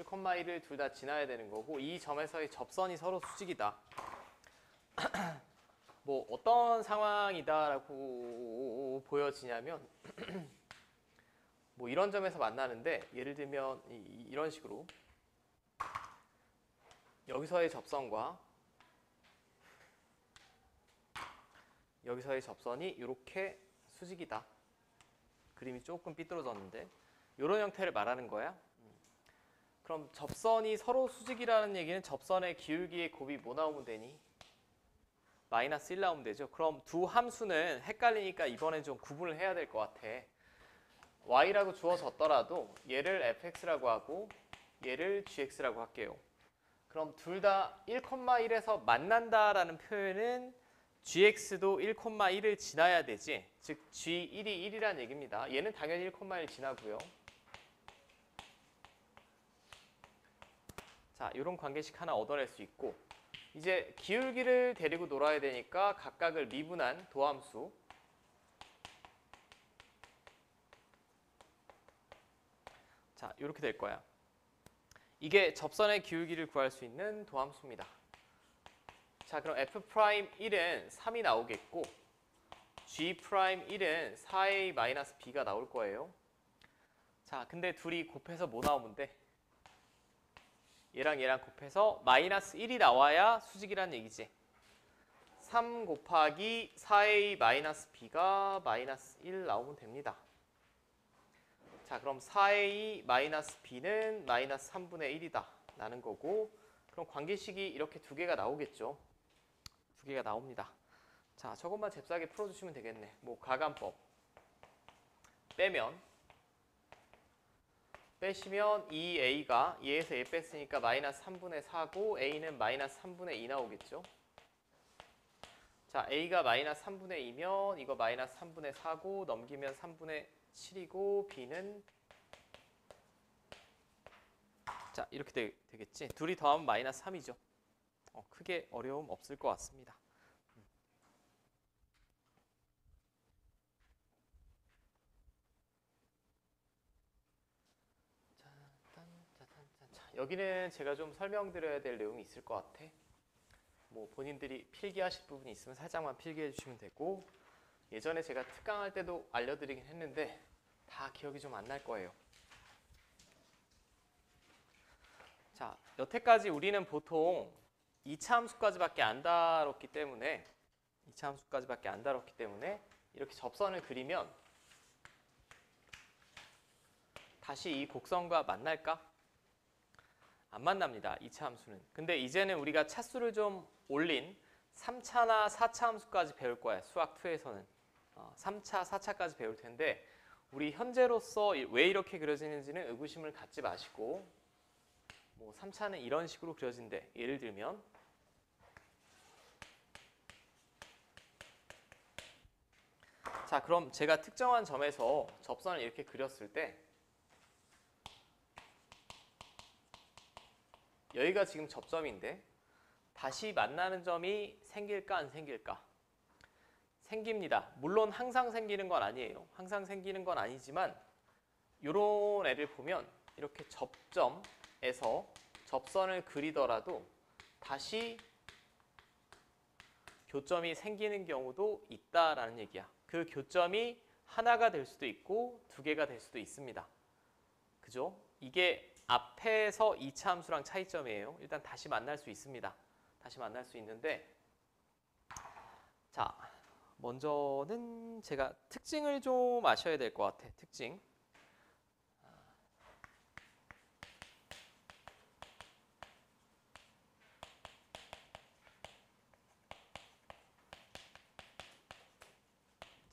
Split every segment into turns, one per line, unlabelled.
1,1을 둘 다 지나야 되는 거고 이 점에서의 접선이 서로 수직이다. 뭐 어떤 상황이다라고 보여지냐면 뭐 이런 점에서 만나는데 예를 들면 이런 식으로 여기서의 접선과 여기서의 접선이 이렇게 수직이다. 그림이 조금 삐뚤어졌는데 이런 형태를 말하는 거야. 그럼 접선이 서로 수직이라는 얘기는 접선의 기울기의 곱이 뭐 나오면 되니? 마이너스 1 나오면 되죠. 그럼 두 함수는 헷갈리니까 이번엔 좀 구분을 해야 될 것 같아. y라고 주어졌더라도 얘를 fx라고 하고 얘를 gx라고 할게요. 그럼 둘 다 1,1에서 만난다라는 표현은 gx도 1,1을 지나야 되지. 즉 g1이 1이라는 얘기입니다. 얘는 당연히 1,1 지나고요. 자, 이런 관계식 하나 얻어낼 수 있고 이제 기울기를 데리고 놀아야 되니까 각각을 미분한 도함수 자, 이렇게 될 거야. 이게 접선의 기울기를 구할 수 있는 도함수입니다. 자, 그럼 F'1은 3이 나오겠고 G'1은 4a-b가 나올 거예요. 자, 근데 둘이 곱해서 뭐 나오면 돼? 얘랑 얘랑 곱해서 마이너스 1이 나와야 수직이란 얘기지. 3 곱하기 4a-b가 마이너스 1 나오면 됩니다. 자, 그럼 4a-b는 마이너스 3분의 1이다 라는 거고 그럼 관계식이 이렇게 두 개가 나오겠죠. 두 개가 나옵니다. 자, 저것만 잽싸게 풀어주시면 되겠네. 뭐 가감법 빼시면 2a가 얘에서 얘 뺐으니까 마이너스 3분의 4고 a는 마이너스 3분의 2 나오겠죠. 자, a가 마이너스 3분의 2면 이거 마이너스 3분의 4고 넘기면 3분의 7이고 b는 자, 이렇게 되겠지. 둘이 더하면 마이너스 3이죠. 크게 어려움 없을 것 같습니다. 자, 여기는 제가 좀 설명드려야 될 내용이 있을 것 같아. 뭐 본인들이 필기하실 부분이 있으면 살짝만 필기해 주시면 되고 예전에 제가 특강할 때도 알려드리긴 했는데 다 기억이 좀 안 날 거예요. 자, 여태까지 우리는 보통 2차 함수까지밖에 안 다뤘기 때문에 이렇게 접선을 그리면 다시 이 곡선과 만날까? 안 만납니다. 2차 함수는. 근데 이제는 우리가 차수를 좀 올린 3차나 4차 함수까지 배울 거야. 수학 2에서는. 3차, 4차까지 배울 텐데 우리 현재로서 왜 이렇게 그려지는지는 의구심을 갖지 마시고 뭐 3차는 이런 식으로 그려진대. 예를 들면 자, 그럼 제가 특정한 점에서 접선을 이렇게 그렸을 때 여기가 지금 접점인데 다시 만나는 점이 생길까 안 생길까? 생깁니다. 물론 항상 생기는 건 아니에요. 항상 생기는 건 아니지만 이런 애를 보면 이렇게 접점에서 접선을 그리더라도 다시 교점이 생기는 경우도 있다라는 얘기야. 그 교점이 하나가 될 수도 있고 두 개가 될 수도 있습니다. 그죠? 이게 앞에서 2차 함수랑 차이점이에요. 일단 다시 만날 수 있습니다. 다시 만날 수 있는데 자, 먼저는 제가 특징을 좀 아셔야 될 것 같아. 특징.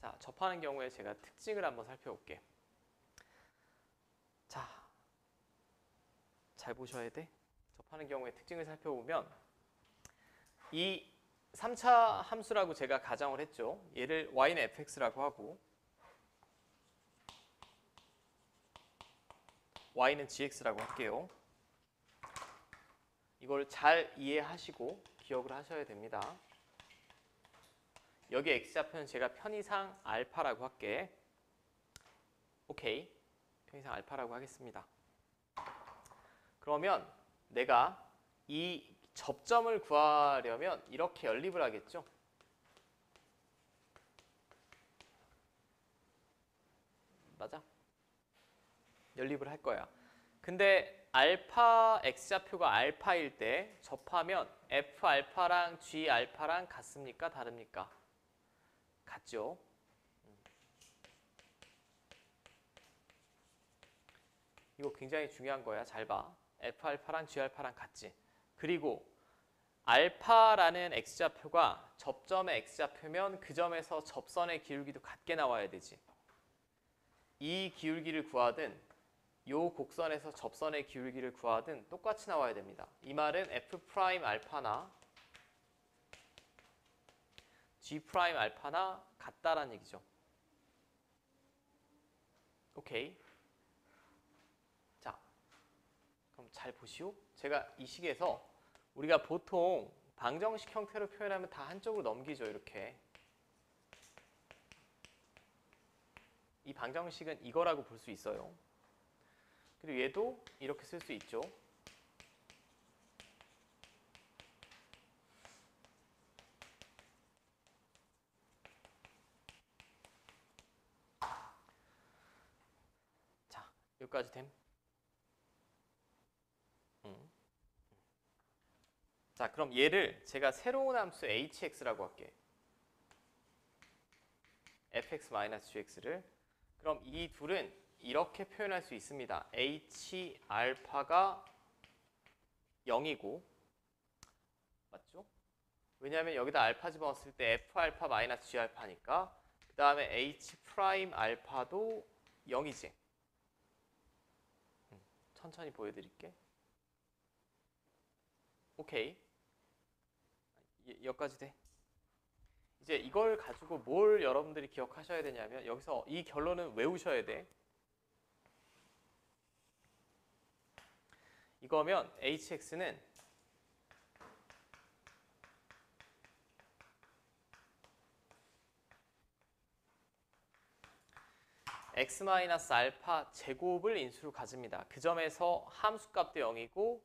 자, 접하는 경우에 제가 특징을 한번 살펴볼게. 자, 잘 보셔야 돼. 접하는 경우에 특징을 살펴보면 이 3차 함수라고 제가 가정을 했죠. 얘를 y는 fx라고 하고 y는 gx라고 할게요. 이걸 잘 이해하시고 기억을 하셔야 됩니다. 여기 x좌표는 제가 편의상 알파라고 할게. 오케이. 편의상 알파라고 하겠습니다. 그러면 내가 이 접점을 구하려면 이렇게 연립을 하겠죠. 맞아? 연립을 할 거야. 근데 알파 x좌표가 알파일 때 접하면 f 알파랑 g 알파랑 같습니까? 다릅니까? 같죠. 이거 굉장히 중요한 거야. 잘 봐. f 알파랑 g 알파랑 같지. 그리고 알파라는 x좌표가 접점의 x좌표면 그 점에서 접선의 기울기도 같게 나와야 되지. 이 기울기를 구하든 요 곡선에서 접선의 기울기를 구하든 똑같이 나와야 됩니다. 이 말은 f 프라임 알파나 g 프라임 알파나 같다라는 얘기죠. 오케이. 자, 그럼 잘 보시오. 제가 이 식에서 우리가 보통 방정식 형태로 표현하면 다 한쪽으로 넘기죠. 이렇게. 이 방정식은 이거라고 볼 수 있어요. 그리고 얘도 이렇게 쓸 수 있죠. 자, 여기까지 됨. 자, 그럼 얘를 제가 새로운 함수 hx라고 할게. fx-gx를. 그럼 이 둘은 이렇게 표현할 수 있습니다. h 알파가 0이고, 맞죠? 왜냐하면 여기다 알파 집어넣었을 때 f 알파 마이너스 g 알파니까. 그 다음에 h 프라임 알파도 0이지. 천천히 보여드릴게. 오케이. 여기까지 돼. 이제 이걸 가지고 뭘 여러분들이 기억하셔야 되냐면 여기서 이 결론은 외우셔야 돼. 이거면 hx는 x-알파 제곱을 인수로 가집니다. 그 점에서 함수값도 0이고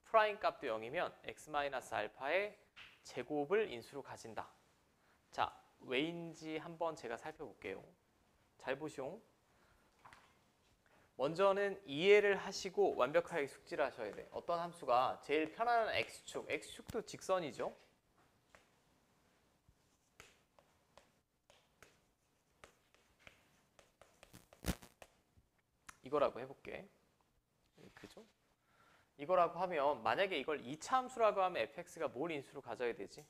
프라임 값도 0이면 x-알파의 제곱을 인수로 가진다. 자, 왜인지 한번 제가 살펴볼게요. 잘 보시오. 먼저는 이해를 하시고 완벽하게 숙지를 하셔야 돼. 어떤 함수가 제일 편안한 x축, x축도 직선이죠. 이거라고 해볼게. 그죠? 이거라고 하면 만약에 이걸 2차 함수라고 하면 fx가 뭘 인수로 가져야 되지?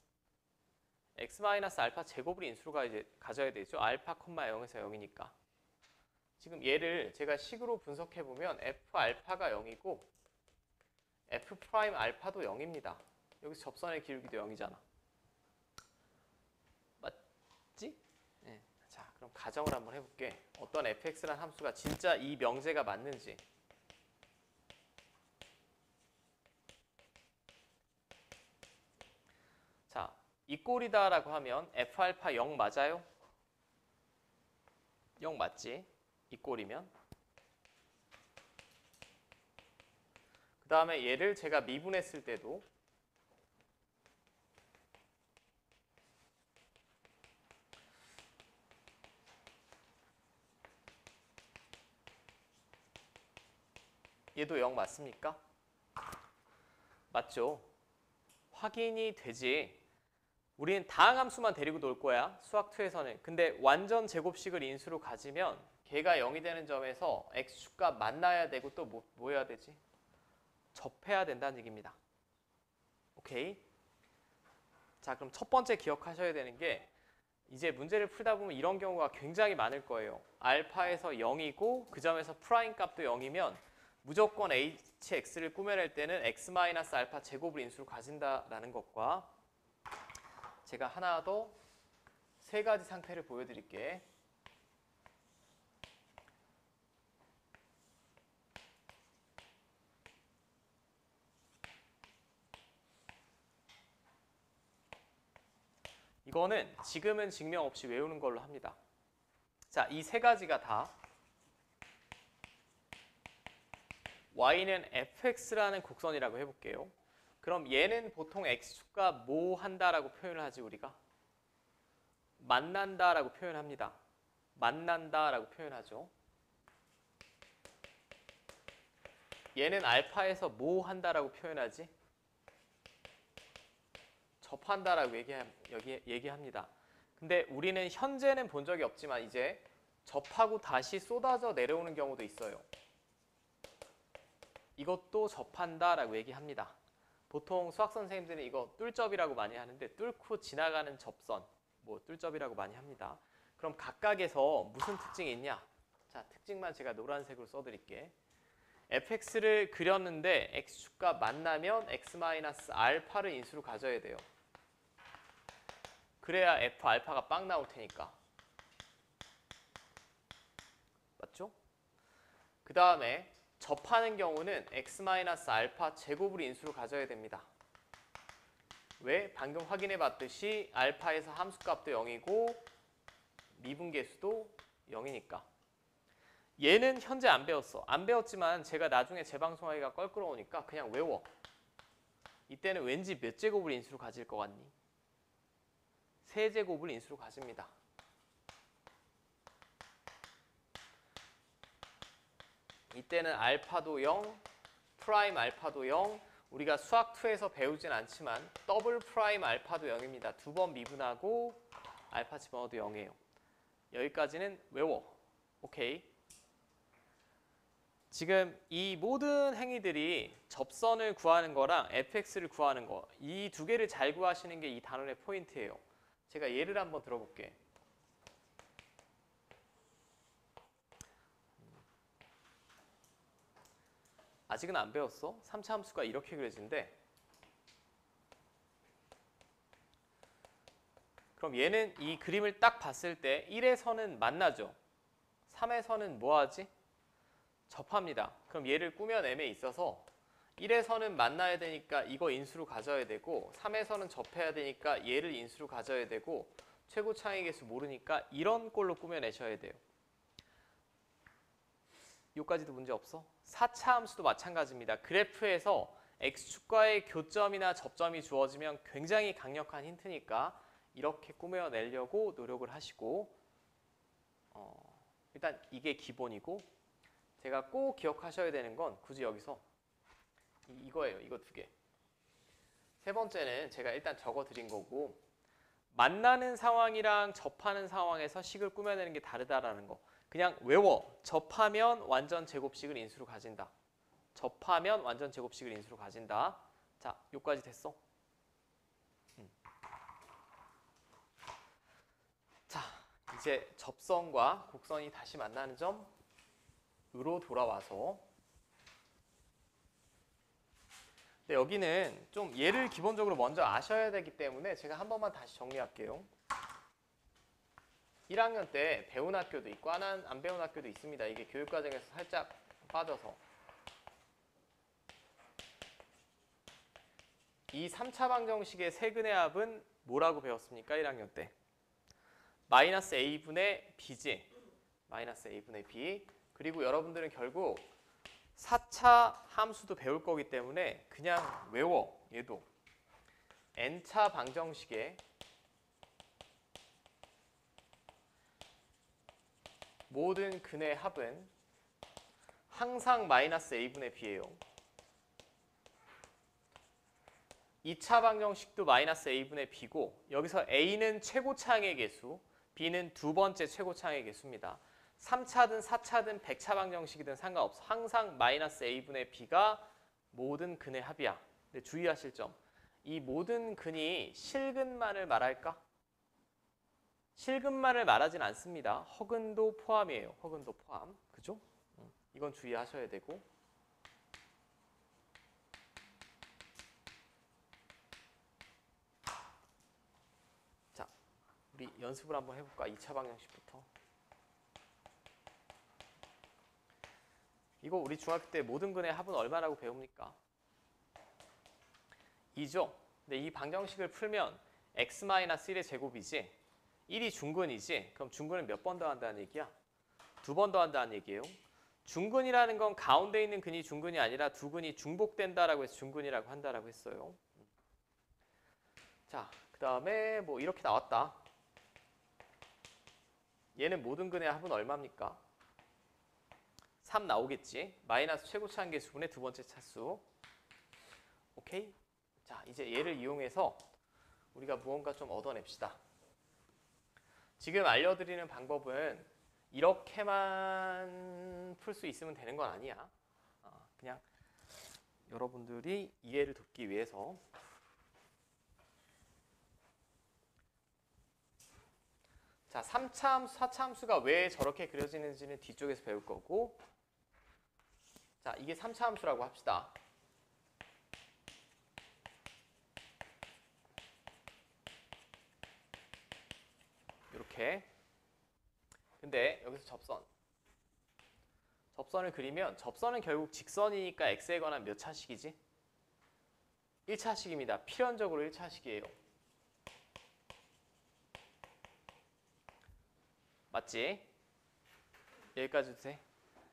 x-알파 제곱을 인수로 가져야 되죠. 알파, 0에서 0이니까. 지금 얘를 제가 식으로 분석해보면 f 알파가 0이고 f 프라임 알파도 0입니다. 여기서 접선의 기울기도 0이잖아. 맞지? 네. 자, 그럼 가정을 한번 해볼게. 어떤 fx라는 함수가 진짜 이 명제가 맞는지. 자, 이 꼴이다라고 하면 f 알파 0 맞아요? 0 맞지? 이 꼴이면. 그 다음에 얘를 제가 미분했을 때도 얘도 0 맞습니까? 맞죠? 확인이 되지. 우리는 다항함수만 데리고 놀 거야. 수학2에서는. 근데 완전 제곱식을 인수로 가지면 걔가 0이 되는 점에서 x축과 만나야 되고 또 뭐 해야 되지? 접해야 된다는 얘기입니다. 오케이? 자, 그럼 첫 번째 기억하셔야 되는 게 이제 문제를 풀다 보면 이런 경우가 굉장히 많을 거예요. 알파에서 0이고 그 점에서 프라임 값도 0이면 무조건 hx를 꾸며낼 때는 x-알파 제곱을 인수로 가진다라는 것과 제가 하나 더 세 가지 상태를 보여드릴게. 이거는 지금은 증명 없이 외우는 걸로 합니다. 자, 이 세 가지가 다 y는 fx라는 곡선이라고 해볼게요. 그럼 얘는 보통 x축과 뭐 한다라고 표현을 하지 우리가? 만난다라고 표현합니다. 만난다라고 표현하죠. 얘는 알파에서 뭐 한다라고 표현하지? 접한다라고 얘기합니다. 근데 우리는 현재는 본 적이 없지만 이제 접하고 다시 쏟아져 내려오는 경우도 있어요. 이것도 접한다라고 얘기합니다. 보통 수학 선생님들은 이거 뚫접이라고 많이 하는데 뚫고 지나가는 접선, 뭐 뚫접이라고 많이 합니다. 그럼 각각에서 무슨 특징이 있냐? 자, 특징만 제가 노란색으로 써드릴게. fx를 그렸는데 x축과 만나면 x-알파를 인수로 가져야 돼요. 그래야 f 알파가 빵 나올 테니까. 맞죠? 그 다음에 접하는 경우는 x-알파 제곱을 인수로 가져야 됩니다. 왜? 방금 확인해 봤듯이 알파에서 함수값도 0이고 미분계수도 0이니까. 얘는 현재 안 배웠어. 안 배웠지만 제가 나중에 재방송하기가 껄끄러우니까 그냥 외워. 이때는 왠지 몇 제곱을 인수로 가질 것 같니? 세제곱을 인수로 가집니다. 이때는 알파도 0, 프라임 알파도 0. 우리가 수학 2에서 배우진 않지만 더블 프라임 알파도 0입니다. 두 번 미분하고 알파 집어넣어도 0이에요. 여기까지는 외워. 오케이. 지금 이 모든 행위들이 접선을 구하는 거랑 fx를 구하는 거, 이 두 개를 잘 구하시는 게 이 단원의 포인트예요. 제가 예를 한번 들어볼게. 아직은 안 배웠어? 3차 함수가 이렇게 그려진대. 그럼 얘는 이 그림을 딱 봤을 때 1에서는 만나죠. 3에서는 뭐하지? 접합니다. 그럼 얘를 꾸며냄에 있어서 1에서는 만나야 되니까 이거 인수로 가져야 되고 3에서는 접해야 되니까 얘를 인수로 가져야 되고 최고 차이 계수 모르니까 이런 꼴로 꾸며내셔야 돼요. 여기까지도 문제 없어? 4차 함수도 마찬가지입니다. 그래프에서 x축과의 교점이나 접점이 주어지면 굉장히 강력한 힌트니까 이렇게 꾸며내려고 노력을 하시고 일단 이게 기본이고 제가 꼭 기억하셔야 되는 건 굳이 여기서 이거예요. 이거 두 개. 세 번째는 제가 일단 적어드린 거고 만나는 상황이랑 접하는 상황에서 식을 꾸며내는 게 다르다라는 거. 그냥 외워. 접하면 완전 제곱식을 인수로 가진다. 접하면 완전 제곱식을 인수로 가진다. 자, 여기까지 됐어? 자, 이제 접선과 곡선이 다시 만나는 점으로 돌아와서 근데 여기는 좀 얘를 기본적으로 먼저 아셔야 되기 때문에 제가 한 번만 다시 정리할게요. 1학년 때 배운 학교도 있고 안 배운 학교도 있습니다. 이게 교육과정에서 살짝 빠져서. 이 3차 방정식의 세근의 합은 뭐라고 배웠습니까? 1학년 때. 마이너스 a분의 b지. 마이너스 a분의 b. 그리고 여러분들은 결국 4차 함수도 배울 거기 때문에 그냥 외워. 얘도. n차 방정식의 모든 근의 합은 항상 마이너스 a분의 b예요. 2차 방정식도 마이너스 a분의 b고 여기서 a는 최고차항의 개수, b는 두 번째 최고차항의 개수입니다. 3차든 4차든 100차 방정식이든 상관없어. 항상 마이너스 a분의 b가 모든 근의 합이야. 근데 주의하실 점. 이 모든 근이 실근만을 말할까? 실근만을 말하진 않습니다. 허근도 포함이에요. 허근도 포함. 그죠? 이건 주의하셔야 되고. 자, 우리 연습을 한번 해볼까? 2차 방정식부터. 이거 우리 중학교 때 모든 근의 합은 얼마라고 배웁니까? 2죠? 근데 이 방정식을 풀면 x-1의 제곱이지 1이 중근이지? 그럼 중근은 몇 번 더한다는 얘기야? 2번 더한다는 얘기예요. 중근이라는 건 가운데 있는 근이 중근이 아니라 두 근이 중복된다라고 해서 중근이라고 한다라고 했어요. 자, 그 다음에 뭐 이렇게 나왔다. 얘는 모든 근의 합은 얼마입니까? 3 나오겠지. 마이너스 최고차 한계수분의 두 번째 차수. 오케이? 자, 이제 얘를 이용해서 우리가 무언가 좀 얻어냅시다. 지금 알려드리는 방법은 이렇게만 풀 수 있으면 되는 건 아니야. 그냥 여러분들이 이해를 돕기 위해서. 자, 3차 함수, 4차 함수가 왜 저렇게 그려지는지는 뒤쪽에서 배울 거고, 자, 이게 3차 함수라고 합시다. 이렇게. 근데 여기서 접선을 그리면 접선은 결국 직선이니까 x에 관한 몇 차식이지? 1차식입니다. 필연적으로 1차식이에요. 맞지? 여기까지도 돼?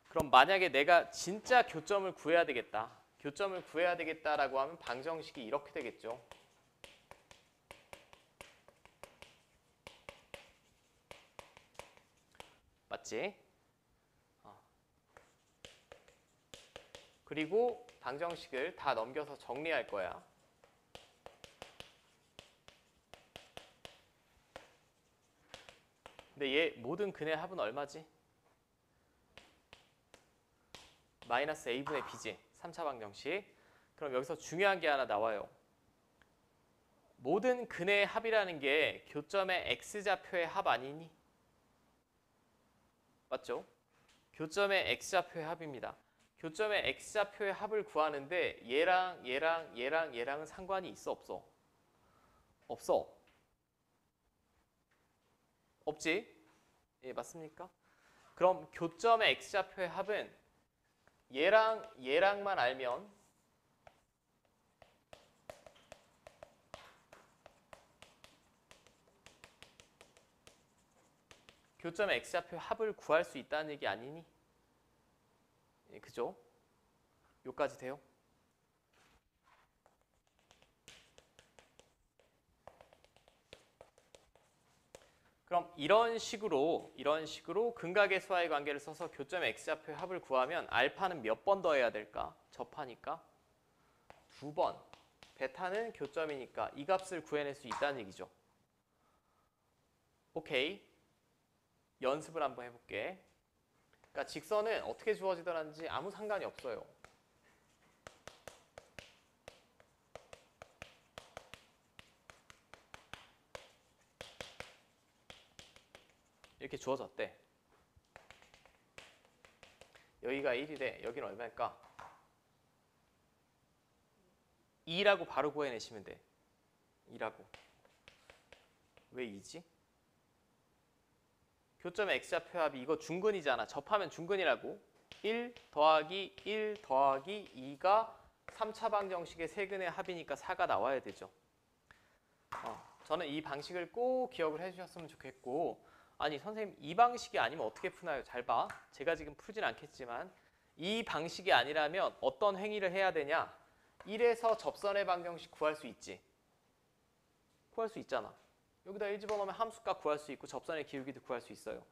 그럼 만약에 내가 진짜 교점을 구해야 되겠다. 교점을 구해야 되겠다라고 하면 방정식이 이렇게 되겠죠. 맞지? 그리고 방정식을 다 넘겨서 정리할 거야. 근데 얘 모든 근의 합은 얼마지? 마이너스 a분의 b지. 3차 방정식. 그럼 여기서 중요한 게 하나 나와요. 모든 근의 합이라는 게 교점의 x좌표의 합 아니니? 맞죠? 교점의 x좌표의 합입니다. 교점의 x좌표의 합을 구하는데 얘랑은 상관이 있어 없어? 없어. 없지? 예, 맞습니까? 그럼 교점의 x좌표의 합은 얘랑만 알면 교점의 x좌표의 합을 구할 수 있다는 얘기 아니니? 예, 그죠? 요까지 돼요? 그럼 이런 식으로 근각의 수와의 관계를 써서 교점의 x좌표의 합을 구하면 알파는 몇 번 더해야 될까? 접하니까 2번. 베타는 교점이니까 이 값을 구해낼 수 있다는 얘기죠. 오케이. 연습을 한번 해볼게. 그러니까 직선은 어떻게 주어지더라는지 아무 상관이 없어요. 이렇게 주어졌대. 여기가 1이래. 여기는 얼마일까? 2라고 바로 구해내시면 돼. 2라고. 왜 2지? 교점의 x좌표 합이 이거 중근이잖아. 접하면 중근이라고. 1 더하기 1 더하기 2가 3차 방정식의 세근의 합이니까 4가 나와야 되죠. 저는 이 방식을 꼭 기억을 해주셨으면 좋겠고, 아니 선생님 이 방식이 아니면 어떻게 푸나요? 잘 봐. 제가 지금 풀진 않겠지만 이 방식이 아니라면 어떤 행위를 해야 되냐? 1에서 접선의 방정식 구할 수 있지. 구할 수 있잖아. 여기다 1 집어넣으면 함수값 구할 수 있고 접선의 기울기도 구할 수 있어요.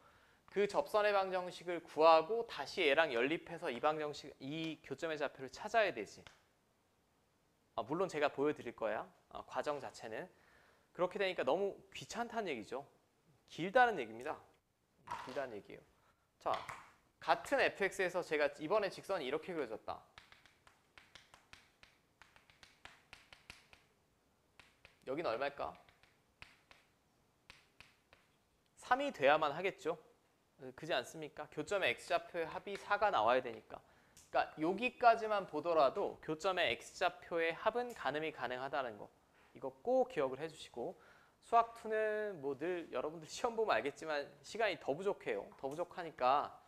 그 접선의 방정식을 구하고 다시 얘랑 연립해서 이 교점의 좌표를 찾아야 되지. 물론 제가 보여드릴 거야. 과정 자체는. 그렇게 되니까 너무 귀찮다는 얘기죠. 길다는 얘기입니다. 길다는 얘기예요. 자, 같은 fx에서 제가 이번에 직선이 이렇게 그려졌다. 여기는 얼마일까? 3이 돼야만 하겠죠. 그지 않습니까? 교점의 x좌표의 합이 4가 나와야 되니까. 그러니까 여기까지만 보더라도 교점의 x좌표의 합은 가늠이 가능하다는 거. 이거 꼭 기억을 해주시고, 수학2는 뭐 늘 여러분들 시험 보면 알겠지만 시간이 더 부족해요. 더 부족하니까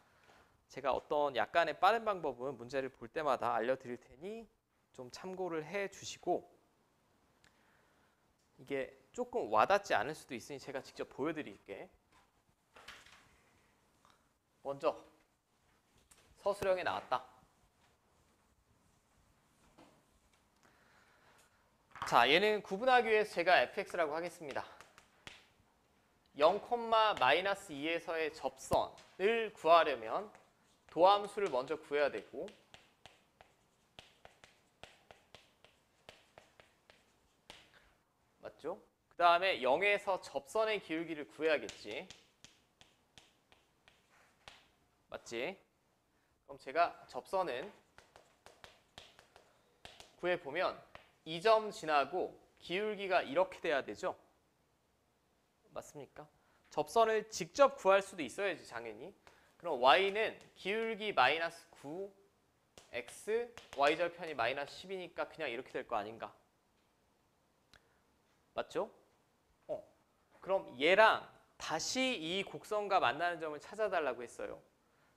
제가 어떤 약간의 빠른 방법은 문제를 볼 때마다 알려드릴 테니 좀 참고를 해주시고, 이게 조금 와닿지 않을 수도 있으니 제가 직접 보여드릴게. 먼저 서술형에 나왔다. 자, 얘는 구분하기 위해서 제가 fx라고 하겠습니다. 0,-2에서의 접선을 구하려면 도함수를 먼저 구해야 되고 맞죠? 그 다음에 0에서 접선의 기울기를 구해야겠지. 맞지? 그럼 제가 접선은 구해보면 이 점 지나고 기울기가 이렇게 돼야 되죠? 맞습니까? 접선을 직접 구할 수도 있어야지 당연히. 그럼 y는 기울기 마이너스 9 x y절편이 마이너스 10이니까 그냥 이렇게 될 거 아닌가? 맞죠? 그럼 얘랑 다시 이 곡선과 만나는 점을 찾아달라고 했어요.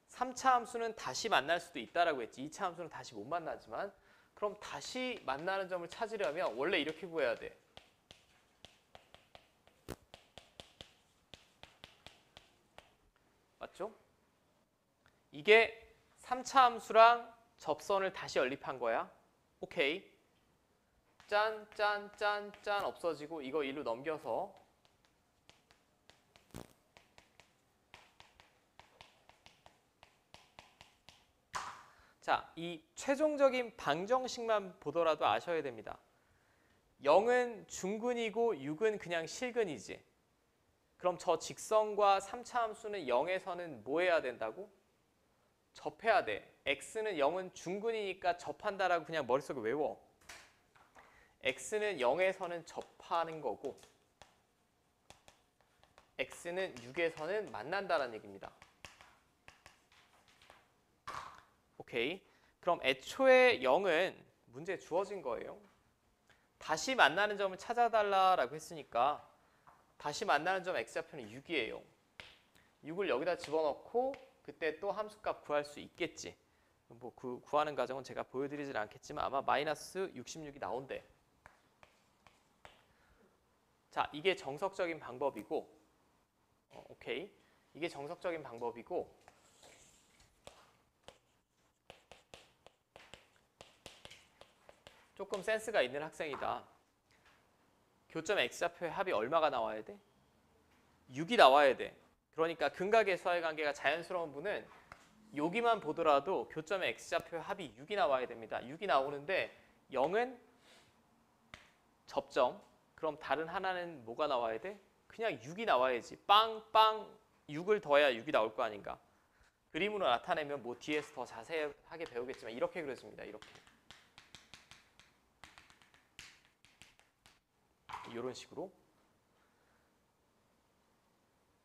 3차 함수는 다시 만날 수도 있다라고 했지. 2차 함수는 다시 못 만나지만 그럼 다시 만나는 점을 찾으려면 원래 이렇게 구해야 돼. 맞죠? 이게 3차 함수랑 접선을 다시 연립한 거야. 오케이. 짠, 짠, 짠, 짠 없어지고 이거 1로 넘겨서 자, 이 최종적인 방정식만 보더라도 아셔야 됩니다. 0은 중근이고 6은 그냥 실근이지. 그럼 저 직선과 3차 함수는 0에서는 뭐 해야 된다고? 접해야 돼. x는 0은 중근이니까 접한다라고 그냥 머릿속에 외워. x는 0에서는 접하는 거고 x는 6에서는 만난다라는 얘기입니다. 오케이. 그럼 애초에 0은 문제에 주어진 거예요. 다시 만나는 점을 찾아달라고 했으니까 다시 만나는 점 x좌표는 6이에요. 6을 여기다 집어넣고 그때 또 함수값 구할 수 있겠지. 뭐 그 구하는 과정은 제가 보여드리진 않겠지만 아마 마이너스 66이 나온대. 자, 이게 정석적인 방법이고 오케이. 이게 정석적인 방법이고 조금 센스가 있는 학생이다. 교점 x좌표의 합이 얼마가 나와야 돼? 6이 나와야 돼. 그러니까 근각의수와의 관계가 자연스러운 분은 여기만 보더라도 교점의 x좌표의 합이 6이 나와야 됩니다. 6이 나오는데 0은 접점. 그럼 다른 하나는 뭐가 나와야 돼? 그냥 6이 나와야지. 빵빵 6을 더해야 6이 나올 거 아닌가. 그림으로 나타내면 뭐 뒤에서 더 자세하게 배우겠지만 이렇게 그려집니다. 이렇게. 이런 식으로.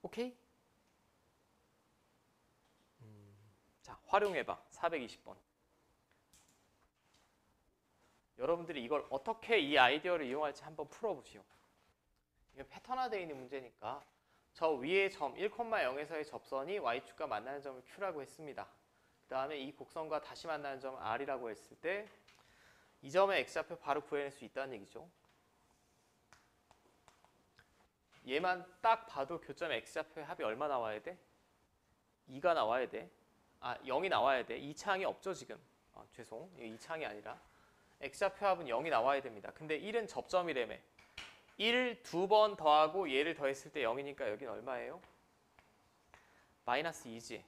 오케이? 자, 활용해봐. 420번. 여러분들이 이걸 어떻게 이 아이디어를 이용할지 한번 풀어보시오. 이게 패턴화되어 있는 문제니까 저 위에 점 1,0에서의 접선이 y축과 만나는 점을 q라고 했습니다. 그 다음에 이 곡선과 다시 만나는 점을 r이라고 했을 때 이 점의 x좌표 바로 구해낼 수 있다는 얘기죠. 얘만 딱 봐도 교점 x좌표의 합이 얼마 나와야 돼? 2가 나와야 돼. 0이 나와야 돼. 2차항이 없죠 지금. 죄송. 이거 2차항이 아니라 x좌표 합은 0이 나와야 됩니다. 근데 1은 접점이라며. 1 두 번 더하고 얘를 더했을 때 0이니까 여긴 얼마예요? 마이너스 2지.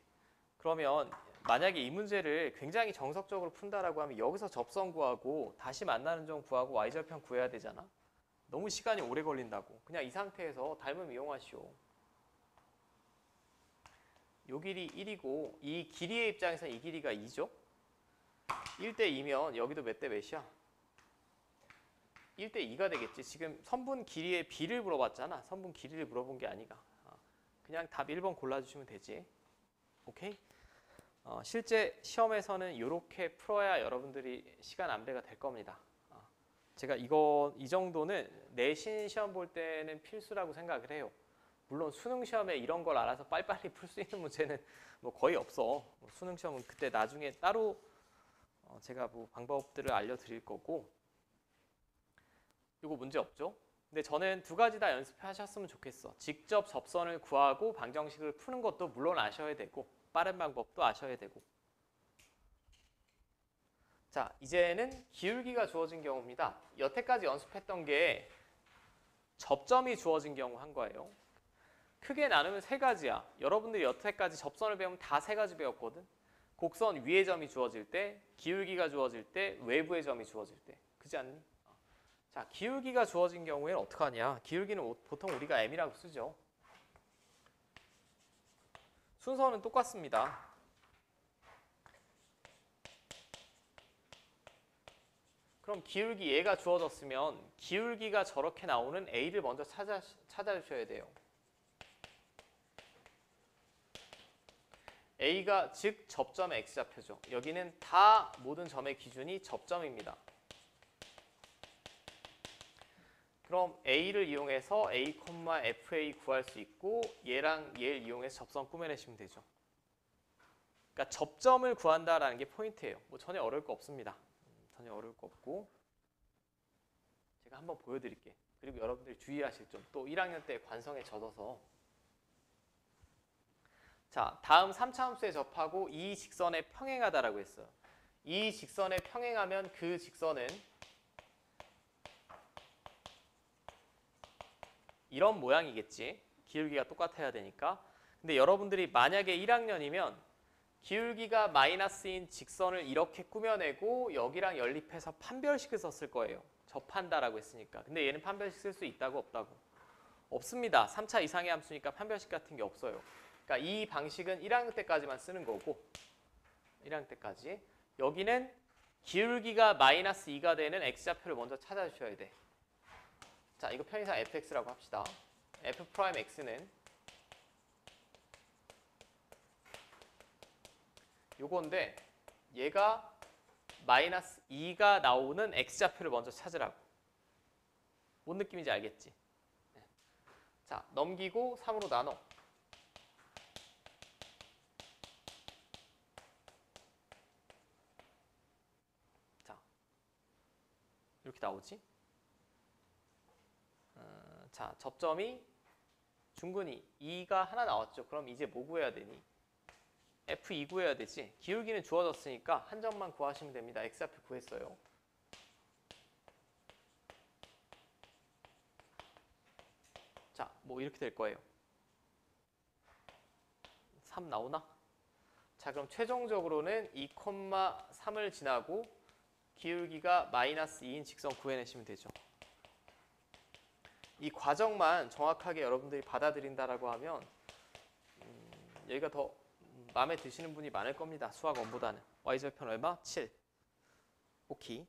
그러면 만약에 이 문제를 굉장히 정석적으로 푼다라고 하면 여기서 접선 구하고 다시 만나는 점 구하고 y절편 구해야 되잖아. 너무 시간이 오래 걸린다고. 그냥 이 상태에서 닮음 이용하시오. 요 길이 1이고 이 길이의 입장에서는 이 길이가 2죠. 1대 2면 여기도 몇 대 몇이야? 1대 2가 되겠지. 지금 선분 길이의 b를 물어봤잖아. 선분 길이를 물어본 게 아니가. 그냥 답 1번 골라주시면 되지. 오케이? 실제 시험에서는 이렇게 풀어야 여러분들이 시간 안배가 될 겁니다. 제가 이 정도는 내신 시험 볼 때는 필수라고 생각을 해요. 물론 수능 시험에 이런 걸 알아서 빨리빨리 풀 수 있는 문제는 뭐 거의 없어. 수능 시험은 그때 나중에 따로 제가 뭐 방법들을 알려드릴 거고. 이거 문제 없죠? 근데 저는 두 가지 다 연습하셨으면 좋겠어. 직접 접선을 구하고 방정식을 푸는 것도 물론 아셔야 되고 빠른 방법도 아셔야 되고. 자, 이제는 기울기가 주어진 경우입니다. 여태까지 연습했던 게 접점이 주어진 경우 한 거예요. 크게 나누면 세 가지야. 여러분들이 여태까지 접선을 배우면 다 세 가지 배웠거든. 곡선 위의 점이 주어질 때, 기울기가 주어질 때, 외부의 점이 주어질 때. 그렇지 않니? 자, 기울기가 주어진 경우에는 어떻게 하냐? 기울기는 보통 우리가 m이라고 쓰죠. 순서는 똑같습니다. 그럼 기울기 얘가 주어졌으면 기울기가 저렇게 나오는 A를 먼저 찾아주셔야 돼요. A가 즉 접점의 X좌표죠. 여기는 다 모든 점의 기준이 접점입니다. 그럼 A를 이용해서 A, FA 구할 수 있고 얘랑 얘를 이용해서 접선 꾸며내시면 되죠. 그러니까 접점을 구한다라는 게 포인트예요. 뭐 전혀 어려울 거 없습니다. 전혀 어려울 거 없고 제가 한번 보여드릴게. 그리고 여러분들이 주의하실 점. 또 1학년 때 관성에 젖어서 자, 다음 3차 함수에 접하고 이 직선에 평행하다라고 했어요. 이 직선에 평행하면 그 직선은 이런 모양이겠지. 기울기가 똑같아야 되니까. 근데 여러분들이 만약에 1학년이면 기울기가 마이너스인 직선을 이렇게 꾸며내고 여기랑 연립해서 판별식을 썼을 거예요. 접한다라고 했으니까. 근데 얘는 판별식 쓸 수 있다고 없다고? 없습니다. 3차 이상의 함수니까 판별식 같은 게 없어요. 그러니까 이 방식은 1학년 때까지만 쓰는 거고 1학년 때까지. 여기는 기울기가 마이너스 2가 되는 x좌표를 먼저 찾아주셔야 돼. 자, 이거 편의상 fx라고 합시다. f'x는 요건데 얘가 마이너스 2가 나오는 x좌표를 먼저 찾으라고. 뭔 느낌인지 알겠지? 자, 넘기고 3으로 나눠. 자, 이렇게 나오지? 자, 접점이 중근이 2가 하나 나왔죠. 그럼 이제 뭐 구해야 되니? F2 구해야 되지. 기울기는 주어졌으니까 한 점만 구하시면 됩니다. X좌표 구했어요. 자, 뭐 이렇게 될 거예요. 3 나오나? 자, 그럼 최종적으로는 2,3을 지나고 기울기가 마이너스 2인 직선 구해내시면 되죠. 이 과정만 정확하게 여러분들이 받아들인다라고 하면 여기가 더 마음에 드시는 분이 많을 겁니다. 수학 원보다는. y좌표는 얼마? 7. 오케이.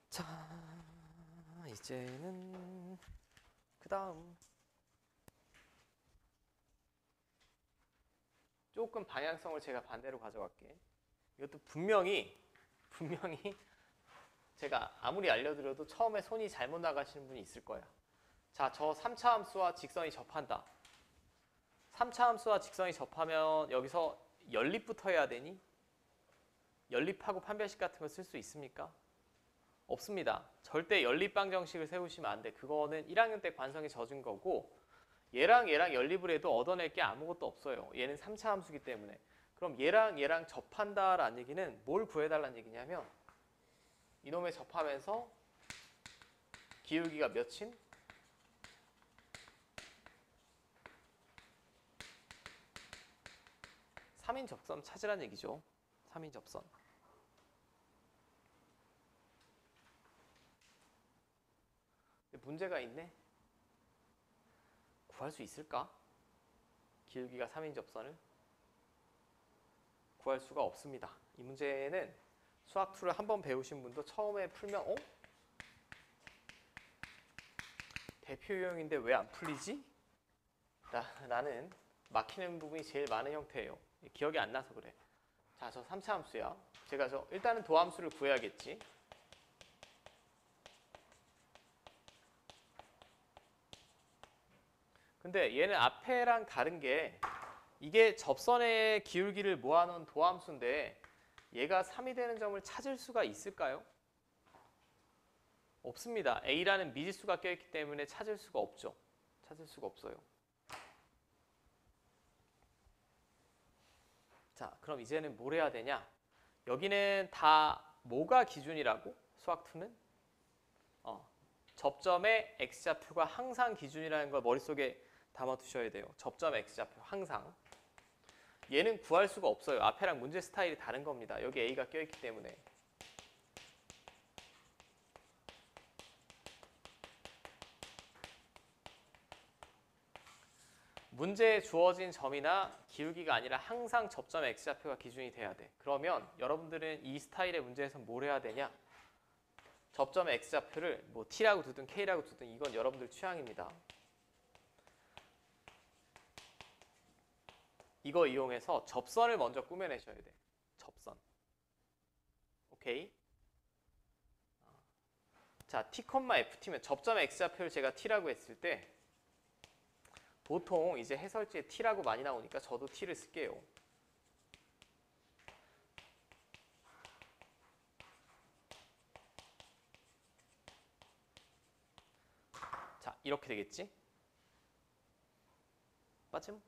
자, 이제는 그 다음 조금 방향성을 제가 반대로 가져갈게. 이것도 분명히 제가 아무리 알려드려도 처음에 손이 잘못 나가시는 분이 있을 거야. 자, 저 3차 함수와 직선이 접한다. 3차 함수와 직선이 접하면 여기서 연립부터 해야 되니? 연립하고 판별식 같은 거 쓸 수 있습니까? 없습니다. 절대 연립방정식을 세우시면 안 돼. 그거는 1학년 때 관성이 젖은 거고 얘랑 연립을 해도 얻어낼 게 아무것도 없어요. 얘는 3차 함수기 때문에. 그럼 얘랑 접한다라는 얘기는 뭘 구해달라는 얘기냐면 이놈에 접하면서 기울기가 몇인? 3인 접선 찾으라는 얘기죠. 3인 접선. 문제가 있네. 구할 수 있을까? 기울기가 3인 접선을 구할 수가 없습니다. 이 문제는 수학2를 한번 배우신 분도 처음에 풀면 대표 유형인데 왜 안 풀리지? 나는 막히는 부분이 제일 많은 형태예요. 기억이 안 나서 그래. 자, 저 3차 함수야. 제가 일단은 도함수를 구해야겠지. 근데 얘는 앞에랑 다른 게 이게 접선의 기울기를 모아놓은 도함수인데 얘가 3이 되는 점을 찾을 수가 있을까요? 없습니다. A라는 미지수가 껴있기 때문에 찾을 수가 없죠. 찾을 수가 없어요. 자, 그럼 이제는 뭘 해야 되냐? 여기는 다 뭐가 기준이라고? 수학2는? 접점의 x좌표가 항상 기준이라는 걸 머릿속에 담아두셔야 돼요. 접점 x좌표 항상. 얘는 구할 수가 없어요. 앞에랑 문제 스타일이 다른 겁니다. 여기 a가 껴있기 때문에. 문제에 주어진 점이나 기울기가 아니라 항상 접점 x좌표가 기준이 돼야 돼. 그러면 여러분들은 이 스타일의 문제에서 뭘 해야 되냐? 접점의 x좌표를 뭐 t라고 두든 k라고 두든 이건 여러분들 취향입니다. 이거 이용해서 접선을 먼저 꾸며내셔야 돼. 접선. 오케이? 자, t, ft면 접점의 x좌표를 제가 t라고 했을 때 보통 이제 해설지에 t라고 많이 나오니까 저도 t를 쓸게요. 자, 이렇게 되겠지? 맞음?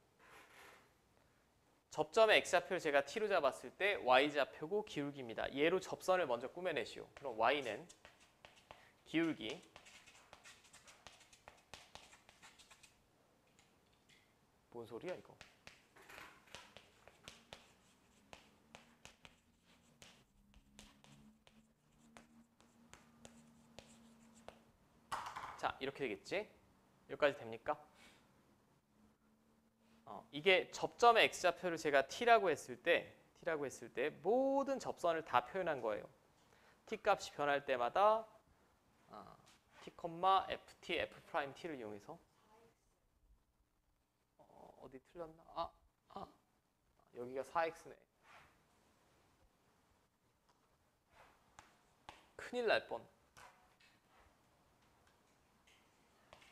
접점의 x좌표를 제가 t로 잡았을 때 y좌표고 기울기입니다. 얘로 접선을 먼저 꾸며내시오. 그럼 y는 기울기 뭔 소리야 이거? 자, 이렇게 되겠지? 여기까지 됩니까? 이게 접점의 x좌표를 제가 t라고 했을 때 모든 접선을 다 표현한 거예요. t 값이 변할 때마다 t, ft, f't를 이용해서 어디 틀렸나? 여기가 4x네. 큰일 날 뻔.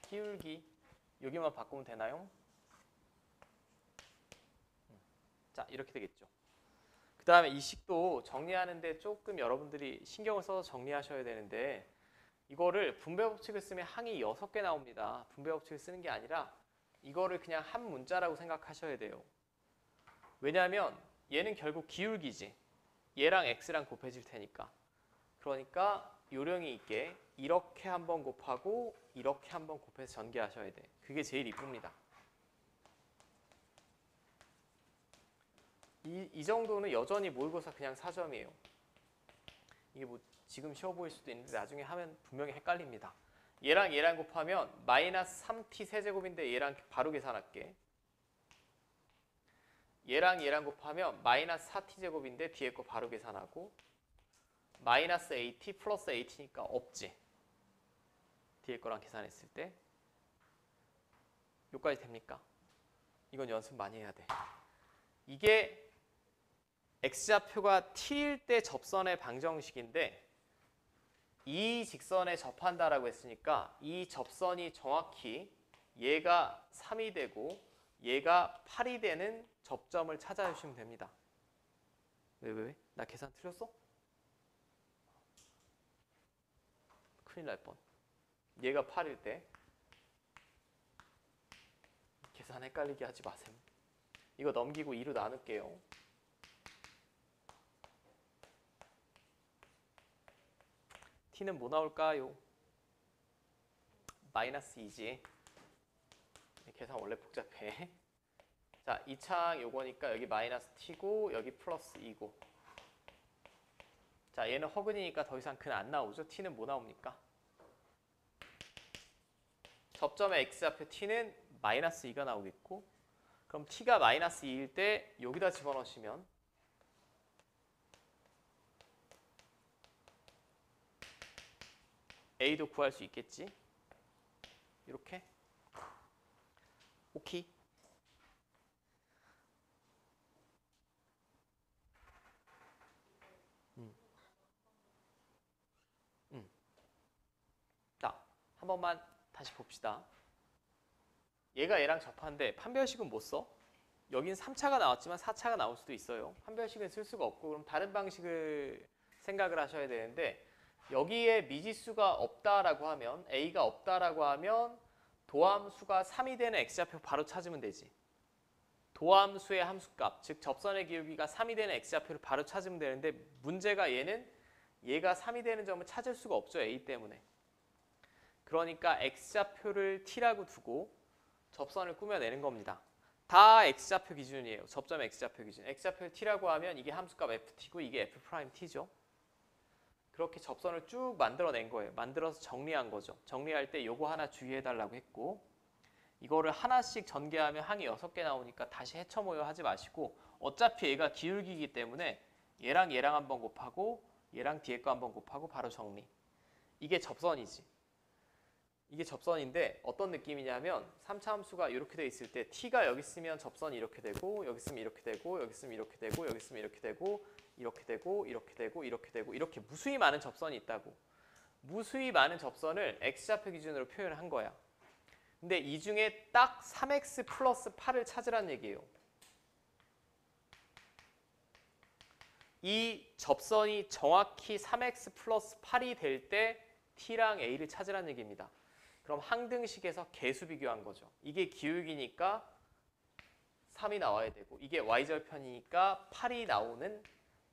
기울기 여기만 바꾸면 되나요? 자, 이렇게 되겠죠. 그 다음에 이 식도 정리하는데 조금 여러분들이 신경을 써서 정리하셔야 되는데 이거를 분배 법칙을 쓰면 항이 6개 나옵니다. 분배 법칙을 쓰는 게 아니라 이거를 그냥 한 문자라고 생각하셔야 돼요. 왜냐하면 얘는 결국 기울기지. 얘랑 x랑 곱해질 테니까. 그러니까 요령이 있게 이렇게 한번 곱하고 이렇게 한번 곱해서 전개하셔야 돼. 그게 제일 이쁩니다. 이 정도는 여전히 모의고사 그냥 4점이에요. 이게 뭐 지금 쉬워 보일 수도 있는데 나중에 하면 분명히 헷갈립니다. 얘랑 곱하면 마이너스 3t 세제곱인데 얘랑 바로 계산할게. 얘랑 곱하면 마이너스 4t 제곱인데 뒤에 거 바로 계산하고 마이너스 at 플러스 at니까 없지. 뒤에 거랑 계산했을 때 여기까지 됩니까? 이건 연습 많이 해야 돼. 이게 x좌표가 t일 때 접선의 방정식인데 이 직선에 접한다라고 했으니까 이 접선이 정확히 얘가 3이 되고 얘가 8이 되는 접점을 찾아주시면 됩니다. 왜? 나 계산 틀렸어? 큰일 날 뻔. 얘가 8일 때 계산 헷갈리게 하지 마세요. 이거 넘기고 2로 나눌게요. t는 뭐 나올까요? 마이너스 2지. 계산 원래 복잡해. 자, 2창 요거니까 여기 마이너스 t고 여기 플러스 2고. 자, 얘는 허근이니까 더 이상 근 안 나오죠? t는 뭐 나옵니까? 접점의 x좌표 t는 마이너스 2가 나오겠고 그럼 t가 마이너스 2일 때 여기다 집어넣으시면 a도 구할 수 있겠지? 이렇게? 오케이? 자, 한 번만 다시 봅시다. 얘가 얘랑 접하는데 판별식은 못 써? 여긴 3차가 나왔지만 4차가 나올 수도 있어요. 판별식은 쓸 수가 없고 그럼 다른 방식을 생각을 하셔야 되는데 여기에 미지수가 없다라고 하면 A가 없다라고 하면 도함수가 3이 되는 X좌표 바로 찾으면 되지. 도함수의 함수값, 즉 접선의 기울기가 3이 되는 X좌표를 바로 찾으면 되는데 문제가 얘가 3이 되는 점을 찾을 수가 없죠. A 때문에. 그러니까 X좌표를 T라고 두고 접선을 꾸며내는 겁니다. 다 X좌표 기준이에요. 접점 X좌표 기준. X좌표를 T라고 하면 이게 함수값 FT고 이게 F'T죠. 그렇게 접선을 쭉 만들어낸 거예요. 만들어서 정리한 거죠. 정리할 때 요거 하나 주의해달라고 했고 이거를 하나씩 전개하면 항이 6개 나오니까 다시 헤쳐모여 하지 마시고 어차피 얘가 기울기이기 때문에 얘랑 한번 곱하고 얘랑 뒤에 거 한번 곱하고 바로 정리. 이게 접선이지. 이게 접선인데 어떤 느낌이냐면 3차 함수가 이렇게 돼 있을 때 T가 여기 있으면 접선이 이렇게 되고 여기 있으면 이렇게 되고 여기 있으면 이렇게 되고 여기 있으면 이렇게 되고 이렇게 되고 이렇게 되고 이렇게 되고 이렇게 무수히 많은 접선이 있다고. 무수히 많은 접선을 X좌표 기준으로 표현을 한 거야. 근데 이 중에 딱 3x 플러스 8을 찾으라는 얘기예요. 이 접선이 정확히 3x 플러스 8이 될 때 T랑 A를 찾으라는 얘기입니다. 그럼 항등식에서 개수 비교한 거죠. 이게 기울기니까 3이 나와야 되고 이게 y절편이니까 8이 나오는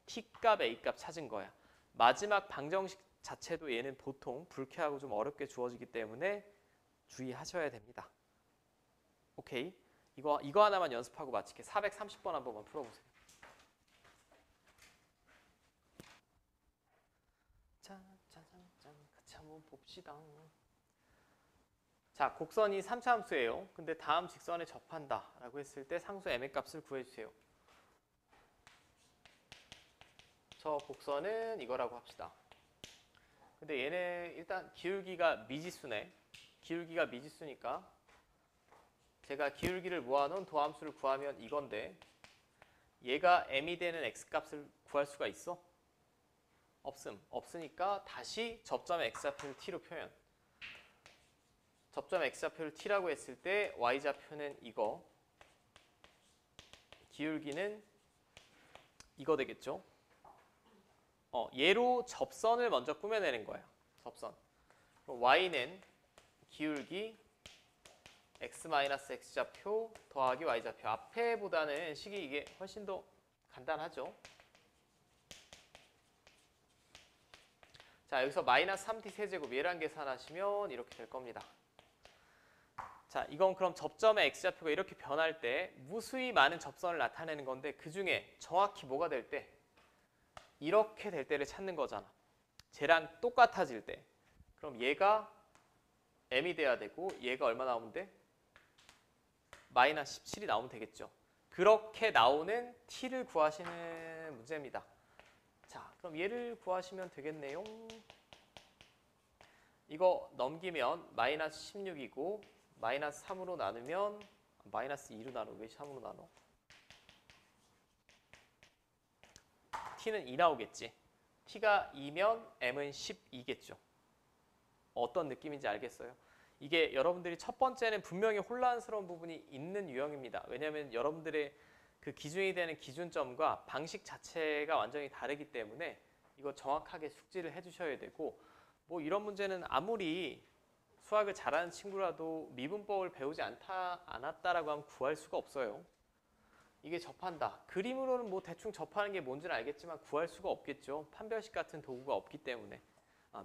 T값, A값 찾은 거야. 마지막 방정식 자체도 얘는 보통 불쾌하고 좀 어렵게 주어지기 때문에 주의하셔야 됩니다. 오케이? 이거 하나만 연습하고 마칠게. 430번 한 번만 풀어보세요. 짠, 같이 한번 봅시다. 자, 곡선이 3차 함수예요. 근데 다음 직선에 접한다 라고 했을 때 상수 m의 값을 구해주세요. 저 곡선은 이거라고 합시다. 근데 얘는 일단 기울기가 미지수네. 기울기가 미지수니까 제가 기울기를 모아놓은 도함수를 구하면 이건데 얘가 m이 되는 x값을 구할 수가 있어? 없으니까 다시 접점 x좌표를 t로 표현. 접점 x좌표를 t라고 했을 때 y좌표는 이거, 기울기는 이거 되겠죠? 얘로 접선을 먼저 꾸며내는 거야. 접선. 그럼 y는 기울기 x-x좌표 더하기 y좌표. 앞에보다는 식이 이게 훨씬 더 간단하죠. 자, 여기서 마이너스 3t 세제곱 얘랑 계산하시면 이렇게 될 겁니다. 자, 이건 그럼 접점의 x좌표가 이렇게 변할 때 무수히 많은 접선을 나타내는 건데 그 중에 정확히 뭐가 될 때? 이렇게 될 때를 찾는 거잖아. 쟤랑 똑같아질 때. 그럼 얘가 m이 돼야 되고 얘가 얼마 나오면 돼? 마이너스 17이 나오면 되겠죠. 그렇게 나오는 t를 구하시는 문제입니다. 자, 그럼 얘를 구하시면 되겠네요. 이거 넘기면 마이너스 16이고 마이너스 3으로 나누면 마이너스 2로 나눠. 왜 3으로 나눠? t는 2 나오겠지. t가 2면 m은 12겠죠. 어떤 느낌인지 알겠어요? 이게 여러분들이 첫 번째는 분명히 혼란스러운 부분이 있는 유형입니다. 왜냐하면 여러분들의 그 기준이 되는 기준점과 방식 자체가 완전히 다르기 때문에 이거 정확하게 숙지를 해주셔야 되고 뭐 이런 문제는 아무리 수학을 잘하는 친구라도 미분법을 배우지 않았다라고 하면 구할 수가 없어요. 이게 접한다. 그림으로는 뭐 대충 접하는 게 뭔지는 알겠지만 구할 수가 없겠죠. 판별식 같은 도구가 없기 때문에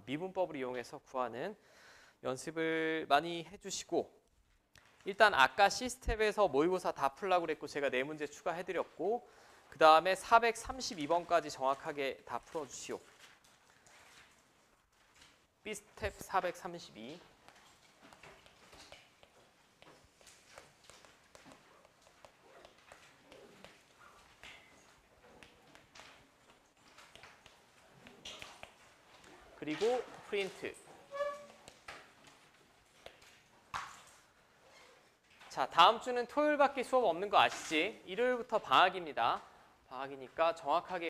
미분법을 이용해서 구하는 연습을 많이 해주시고 일단 아까 C스텝에서 모의고사 다 풀라고 그랬고 제가 4문제 추가해드렸고 그 다음에 432번까지 정확하게 다 풀어주시오. B스텝 432 그리고 프린트. 자, 다음 주는 토요일밖에 수업 없는 거 아시지? 일요일부터 방학입니다. 방학이니까 정확하게